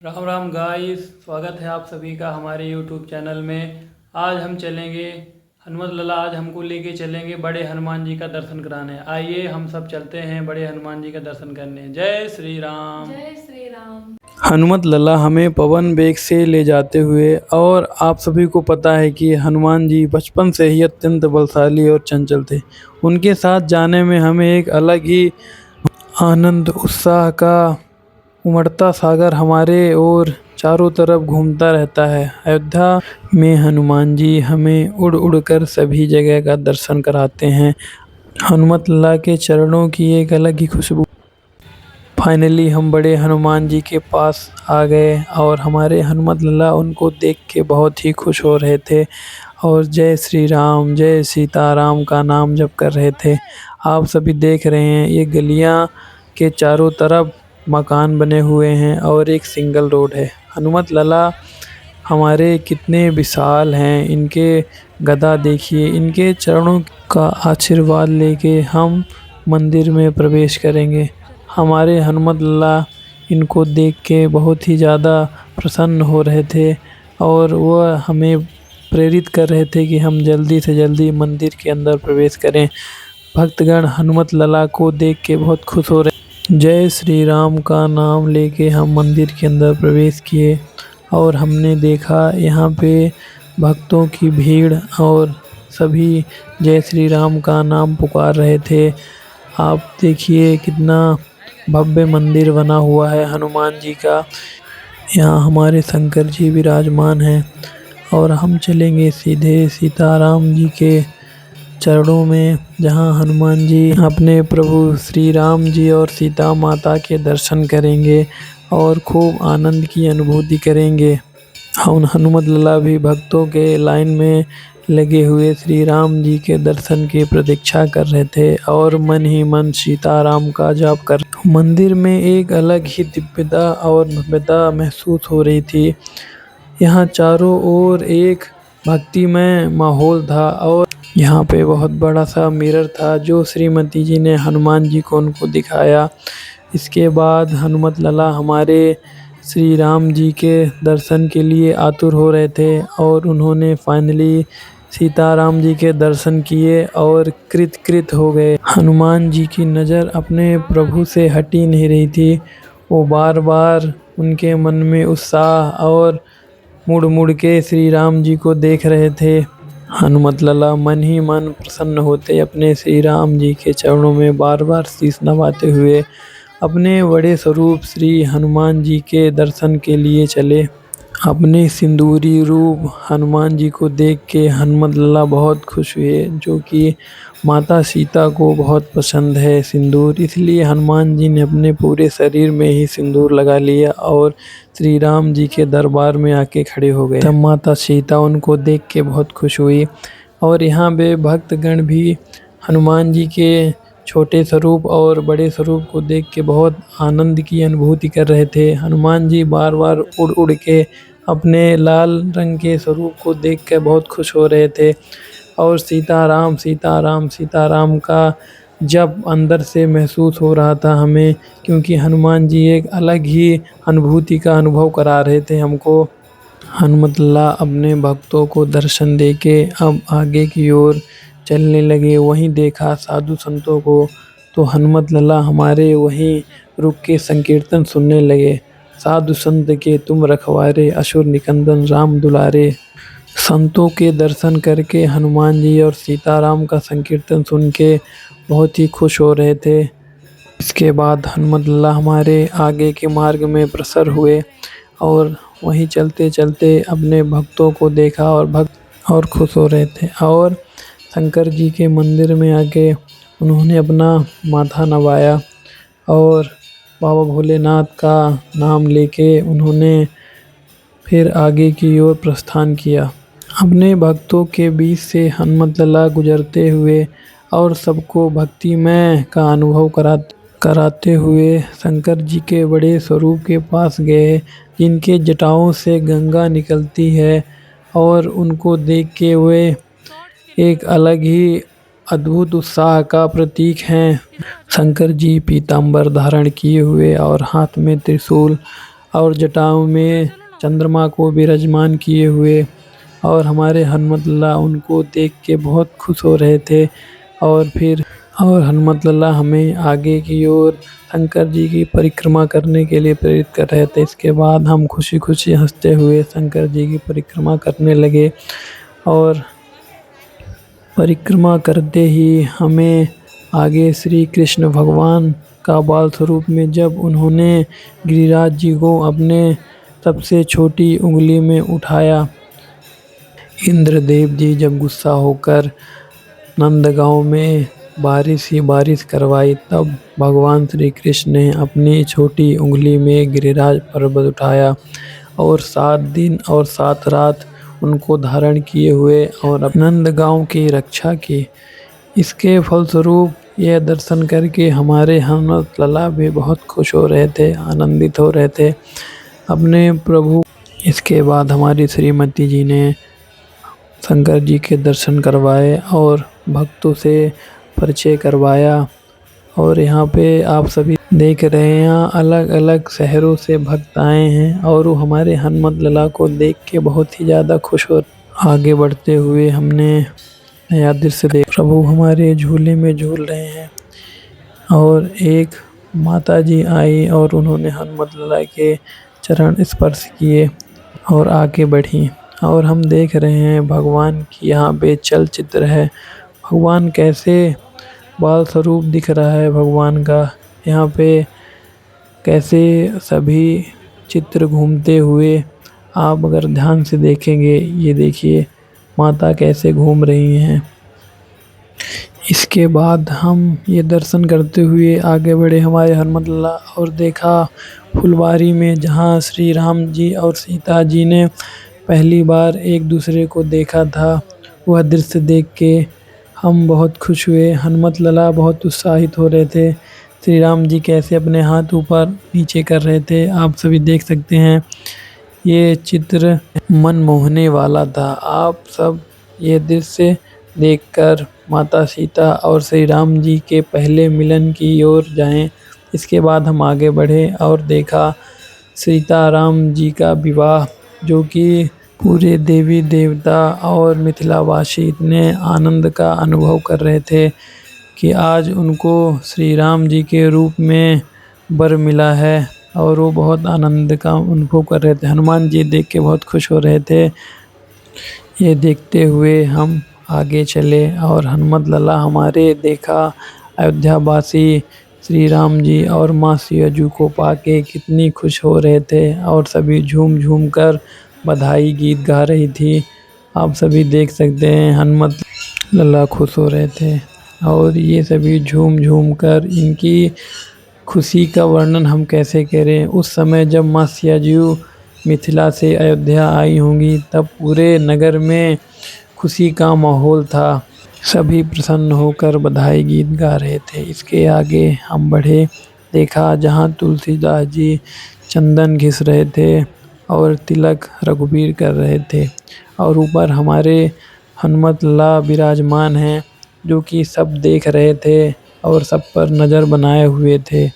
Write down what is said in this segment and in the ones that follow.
Ram Ram guys, स्वागत है आप सभी का हमारे यूट्यूब चैनल में। आज हम चलेंगे हनुमत लला, आज हमको लेके चलेंगे बड़े हनुमान जी का दर्शन कराने। आइए हम सब चलते हैं बड़े हनुमान जी का दर्शन करने। जय श्री राम। जय श्री राम। हनुमत लला हमें पवन वेग से ले जाते हुए, और आप सभी को पता है कि हनुमान जी बचपन से ही अत्यंत बलशाली और चंचल थे। उनके साथ जाने में हमें एक अलग ही आनंद उत्साह का उमड़ता सागर हमारे और चारों तरफ घूमता रहता है। अयोध्या में हनुमान जी हमें उड़ उड़ कर सभी जगह का दर्शन कराते हैं। हनुमत लला के चरणों की एक अलग ही खुशबू। फाइनली हम बड़े हनुमान जी के पास आ गए और हमारे हनुमत लला उनको देख के बहुत ही खुश हो रहे थे और जय श्री राम जय सीताराम का नाम जप कर रहे थे। आप सभी देख रहे हैं ये गलियां के चारों तरफ मकान बने हुए हैं और एक सिंगल रोड है। हनुमत लला हमारे कितने विशाल हैं, इनके गदा देखिए। इनके चरणों का आशीर्वाद लेके हम मंदिर में प्रवेश करेंगे। हमारे हनुमत लला इनको देख के बहुत ही ज़्यादा प्रसन्न हो रहे थे और वह हमें प्रेरित कर रहे थे कि हम जल्दी से जल्दी मंदिर के अंदर प्रवेश करें। भक्तगण हनुमत लला को देख के बहुत खुश हो रहे। जय श्री राम का नाम लेके हम मंदिर के अंदर प्रवेश किए और हमने देखा यहाँ पे भक्तों की भीड़ और सभी जय श्री राम का नाम पुकार रहे थे। आप देखिए कितना भव्य मंदिर बना हुआ है हनुमान जी का। यहाँ हमारे शंकर जी विराजमान हैं और हम चलेंगे सीधे सीताराम जी के चरणों में, जहाँ हनुमान जी अपने प्रभु श्री राम जी और सीता माता के दर्शन करेंगे और खूब आनंद की अनुभूति करेंगे। हम हनुमत लला भी भक्तों के लाइन में लगे हुए श्री राम जी के दर्शन की प्रतीक्षा कर रहे थे और मन ही मन सीताराम का जाप कर। मंदिर में एक अलग ही दिव्यता और भव्यता महसूस हो रही थी। यहाँ चारों ओर एक भक्तिमय माहौल था और यहाँ पे बहुत बड़ा सा मिरर था जो श्रीमती जी ने हनुमान जी को उनको दिखाया। इसके बाद हनुमत लला हमारे श्री राम जी के दर्शन के लिए आतुर हो रहे थे और उन्होंने फाइनली सीताराम जी के दर्शन किए और कृत हो गए। हनुमान जी की नज़र अपने प्रभु से हटी नहीं रही थी। वो बार बार उनके मन में उत्साह और मुड़ मुड़ के श्री राम जी को देख रहे थे। हनुमत लला मन ही मन प्रसन्न होते अपने श्री राम जी के चरणों में बार बार शीश नवाते हुए अपने बड़े स्वरूप श्री हनुमान जी के दर्शन के लिए चले। अपने सिंदूरी रूप हनुमान जी को देख के हनुमत लला बहुत खुश हुए, जो कि माता सीता को बहुत पसंद है सिंदूर। इसलिए हनुमान जी ने अपने पूरे शरीर में ही सिंदूर लगा लिया और श्री राम जी के दरबार में आके खड़े हो गए। तब माता सीता उनको देख के बहुत खुश हुई और यहाँ पे भक्तगण भी हनुमान जी के छोटे स्वरूप और बड़े स्वरूप को देख के बहुत आनंद की अनुभूति कर रहे थे। हनुमान जी बार बार उड़ उड़ के अपने लाल रंग के स्वरूप को देख कर बहुत खुश हो रहे थे और सीताराम सीताराम सीताराम का जब अंदर से महसूस हो रहा था हमें, क्योंकि हनुमान जी एक अलग ही अनुभूति का अनुभव करा रहे थे हमको। हनुमत लला अपने भक्तों को दर्शन देके अब आगे की ओर चलने लगे। वहीं देखा साधु संतों को, तो हनुमत लला हमारे वहीं रुक के संकीर्तन सुनने लगे। साधु संत के तुम रखवारे, असुर निकंदन राम दुलारे। संतों के दर्शन करके हनुमान जी और सीताराम का संकीर्तन सुन के बहुत ही खुश हो रहे थे। इसके बाद हनुमत लला हमारे आगे के मार्ग में अग्रसर हुए और वहीं चलते चलते अपने भक्तों को देखा और भक्त और खुश हो रहे थे और शंकर जी के मंदिर में आके उन्होंने अपना माथा नवाया और बाबा भोलेनाथ का नाम लेके उन्होंने फिर आगे की ओर प्रस्थान किया। अपने भक्तों के बीच से हनुमत लला गुजरते हुए और सबको भक्तिमय का अनुभव कराते हुए शंकर जी के बड़े स्वरूप के पास गए, जिनके जटाओं से गंगा निकलती है और उनको देख के वे एक अलग ही अद्भुत उत्साह का प्रतीक हैं। शंकर जी पीतांबर धारण किए हुए और हाथ में त्रिशूल और जटाओं में चंद्रमा को विराजमान किए हुए, और हमारे हनुमत लल्ला उनको देख के बहुत खुश हो रहे थे। और हनुमत लल्ला हमें आगे की ओर शंकर जी की परिक्रमा करने के लिए प्रेरित कर रहे थे। इसके बाद हम खुशी खुशी हंसते हुए शंकर जी की परिक्रमा करने लगे, और परिक्रमा करते ही हमें आगे श्री कृष्ण भगवान का बाल स्वरूप में जब उन्होंने गिरिराज जी को अपने सबसे छोटी उंगली में उठाया, इंद्रदेव जी जब गुस्सा होकर नंदगांव में बारिश ही बारिश करवाई, तब भगवान श्री कृष्ण ने अपनी छोटी उंगली में गिरिराज पर्वत उठाया और 7 दिन और 7 रात उनको धारण किए हुए और नंदगांव की रक्षा की। इसके फलस्वरूप यह दर्शन करके हमारे हनुमत लल्ला भी बहुत खुश हो रहे थे, आनंदित हो रहे थे अपने प्रभु। इसके बाद हमारी श्रीमती जी ने शंकर जी के दर्शन करवाए और भक्तों से परिचय करवाया। और यहाँ पे आप सभी देख रहे हैं, यहाँ अलग अलग शहरों से भक्त आए हैं और वो हमारे हनुमत लल्ला को देख के बहुत ही ज़्यादा खुश हो। आगे बढ़ते हुए हमने नया दृश्य देख, प्रभु हमारे झूले में झूल रहे हैं और एक माता जी आई और उन्होंने हनुमत लल्ला के चरण स्पर्श किए और आगे बढ़ी। और हम देख रहे हैं भगवान की यहाँ पे चलचित्र है, भगवान कैसे बाल स्वरूप दिख रहा है भगवान का। यहाँ पे कैसे सभी चित्र घूमते हुए आप अगर ध्यान से देखेंगे, ये देखिए माता कैसे घूम रही हैं। इसके बाद हम ये दर्शन करते हुए आगे बढ़े हमारे हनुमत लल्ला और देखा फुलवारी में जहाँ श्री राम जी और सीता जी ने पहली बार एक दूसरे को देखा था, वह दृश्य देख के हम बहुत खुश हुए। हनुमत लल्ला बहुत उत्साहित हो रहे थे, श्री राम जी कैसे अपने हाथ ऊपर नीचे कर रहे थे, आप सभी देख सकते हैं। ये चित्र मन मोहने वाला था। आप सब ये दृश्य देखकर माता सीता और श्री राम जी के पहले मिलन की ओर जाएं। इसके बाद हम आगे बढ़े और देखा सीता राम जी का विवाह, जो कि पूरे देवी देवता और मिथिलावासी इतने आनंद का अनुभव कर रहे थे कि आज उनको श्री राम जी के रूप में वर मिला है और वो बहुत आनंद का अनुभव कर रहे थे। हनुमान जी देख के बहुत खुश हो रहे थे। ये देखते हुए हम आगे चले और हनुमत लल्ला हमारे देखा अयोध्यावासी श्री राम जी और माँ सिया जी को पाके कितनी खुश हो रहे थे और सभी झूम झूम कर बधाई गीत गा रही थी। आप सभी देख सकते हैं हनुमत लल्ला खुश हो रहे थे और ये सभी झूम झूम कर इनकी खुशी का वर्णन हम कैसे करें। उस समय जब माँ सिया जी मिथिला से अयोध्या आई होंगी तब पूरे नगर में खुशी का माहौल था, सभी प्रसन्न होकर बधाई गीत गा रहे थे। इसके आगे हम बढ़े, देखा जहाँ तुलसीदास जी चंदन घिस रहे थे और तिलक रघुबीर कर रहे थे और ऊपर हमारे हनुमत लल्ला विराजमान हैं, जो कि सब देख रहे थे और सब पर नज़र बनाए हुए थे।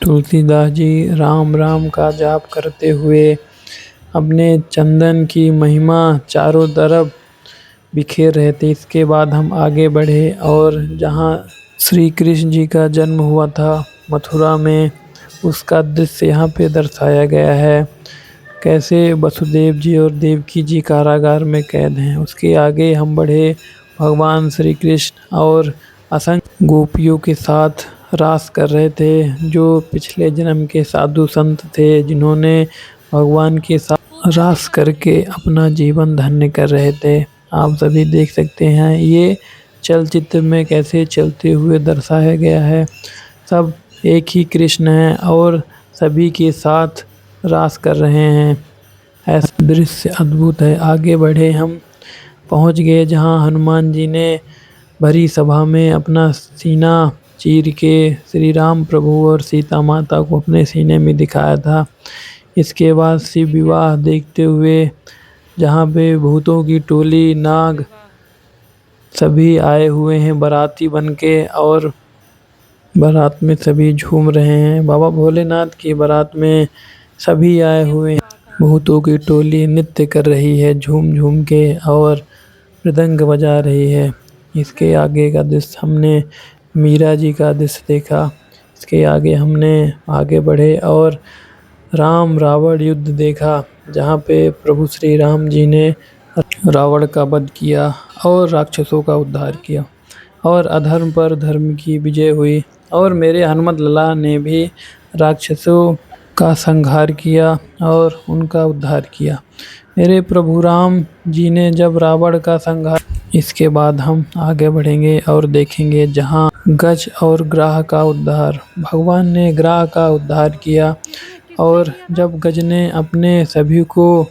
तुलसीदास जी राम राम का जाप करते हुए अपने चंदन की महिमा चारों तरफ बिखेर रहे थे। इसके बाद हम आगे बढ़े और जहाँ श्री कृष्ण जी का जन्म हुआ था मथुरा में, उसका दृश्य यहाँ पे दर्शाया गया है, कैसे वसुदेव जी और देवकी जी कारागार में कैद हैं। उसके आगे हम बढ़े, भगवान श्री कृष्ण और असंख्य गोपियों के साथ रास कर रहे थे, जो पिछले जन्म के साधु संत थे, जिन्होंने भगवान के साथ रास करके अपना जीवन धन्य कर रहे थे। आप सभी देख सकते हैं ये चलचित्र में कैसे चलते हुए दर्शाया गया है। सब एक ही कृष्ण हैं और सभी के साथ रास कर रहे हैं। ऐसा दृश्य अद्भुत है। आगे बढ़े, हम पहुंच गए जहां हनुमान जी ने भरी सभा में अपना सीना चीर के श्री राम प्रभु और सीता माता को अपने सीने में दिखाया था। इसके बाद शिव विवाह देखते हुए जहाँ पे भूतों की टोली नाग सभी आए हुए हैं बाराती बनके और बारात में सभी झूम रहे हैं। बाबा भोलेनाथ की बारात में सभी आए हुए हैं। भूतों की टोली नृत्य कर रही है झूम झूम के और मृदंग बजा रही है। इसके आगे का दृश्य हमने मीरा जी का दृश्य देखा। इसके आगे हमने आगे बढ़े और राम रावण युद्ध देखा, जहाँ पे प्रभु श्री राम जी ने रावण का वध किया और राक्षसों का उद्धार किया और अधर्म पर धर्म की विजय हुई और मेरे हनुमत लला ने भी राक्षसों का संहार किया और उनका उद्धार किया। मेरे प्रभु राम जी ने जब रावण का संहार, इसके बाद हम आगे बढ़ेंगे और देखेंगे जहाँ गज और ग्राह का उद्धार, भगवान ने ग्राह का उद्धार किया और जब गज ने अपने सभी को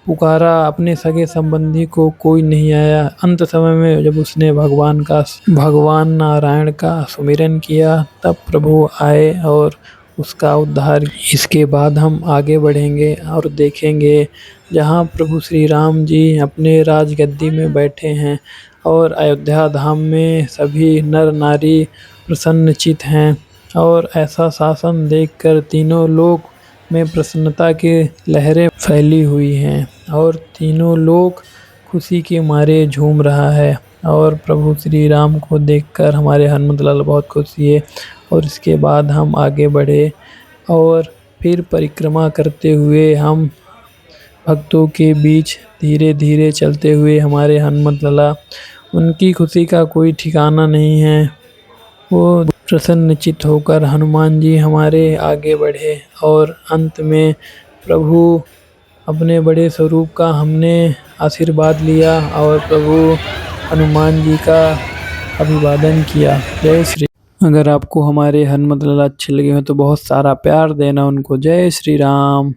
पुकारा, अपने सगे संबंधी को कोई नहीं आया, अंत समय में जब उसने भगवान नारायण का सुमिरन किया तब प्रभु आए और उसका उद्धार। इसके बाद हम आगे बढ़ेंगे और देखेंगे जहाँ प्रभु श्री राम जी अपने राजगद्दी में बैठे हैं और अयोध्या धाम में सभी नर नारी प्रसन्नचित्त हैं और ऐसा शासन देखकर तीनों लोक में प्रसन्नता की लहरें फैली हुई हैं और तीनों लोग खुशी के मारे झूम रहा है और प्रभु श्री राम को देखकर हमारे हनुमत लाल बहुत खुश हुए। और इसके बाद हम आगे बढ़े और फिर परिक्रमा करते हुए हम भक्तों के बीच धीरे धीरे चलते हुए हमारे हनुमत लाला, उनकी खुशी का कोई ठिकाना नहीं है। वो प्रसन्नचित्त होकर हनुमान जी हमारे आगे बढ़े और अंत में प्रभु अपने बड़े स्वरूप का हमने आशीर्वाद लिया और प्रभु हनुमान जी का अभिवादन किया। जय श्री। अगर आपको हमारे हनुमत लाला अच्छे लगे हो तो बहुत सारा प्यार देना उनको। जय श्री राम।